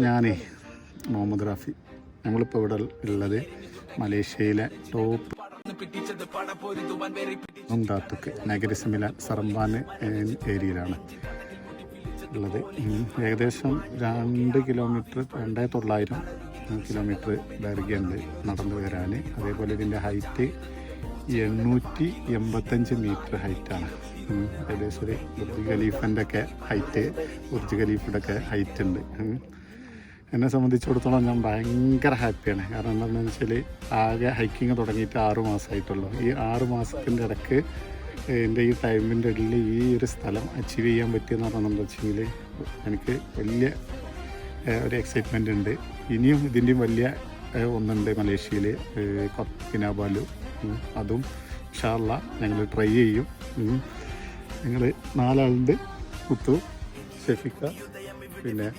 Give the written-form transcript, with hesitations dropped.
ഞാനേ മുഹമ്മദ് റാഫി. ഞങ്ങളിപ്പോൾ ഇവിടെ ഉള്ളത് മലേഷ്യയിലെ ടോപ്പ് താത്തുക്ക് നഗരസമില സർബാൻ ഏരിയയിലാണ് ഉള്ളത്. ഏകദേശം 2 കിലോമീറ്റർ 2900 കിലോമീറ്റർ ദൈർഘ്യമുണ്ട് നടന്നു വരാൻ. അതേപോലെ ഇതിൻ്റെ ഹൈറ്റ് 885 മീറ്റർ ഹൈറ്റാണ്. ഏകദേശം ഒരു ബുർജ് ഖലീഫിൻ്റെ ഒക്കെ ഹൈറ്റ്, ബുർജ് ഖലീഫയുടെ ഒക്കെ ഹൈറ്റ് ഉണ്ട്. എന്നെ സംബന്ധിച്ചിടത്തോളം ഞാൻ ഭയങ്കര ഹാപ്പിയാണ്. കാരണം എന്താണെന്ന് വെച്ചാൽ ആകെ ഹൈക്കിങ് തുടങ്ങിയിട്ട് 6 മാസമായിട്ടുള്ളൂ. ഈ 6 മാസത്തിൻ്റെ ഇടയ്ക്ക് എൻ്റെ ഈ ടൈമിൻ്റെ ഇടയിൽ ഈ ഒരു സ്ഥലം അച്ചീവ് ചെയ്യാൻ പറ്റിയെന്ന് പറഞ്ഞതെന്ന് വെച്ചെങ്കിൽ എനിക്ക് വലിയ ഒരു എക്സൈറ്റ്മെൻ്റ് ഉണ്ട്. ഇനിയും ഇതിൻ്റെയും വലിയ ഒന്നുണ്ട് മലേഷ്യയിൽ, കിനാബാലു. അതും ഇൻഷാ അല്ലാ ഞങ്ങൾ ട്രൈ ചെയ്യും. ഞങ്ങൾ 4 ആളുണ്ട്. മുത്തു, ഷെഫിക്ക, പിന്നെ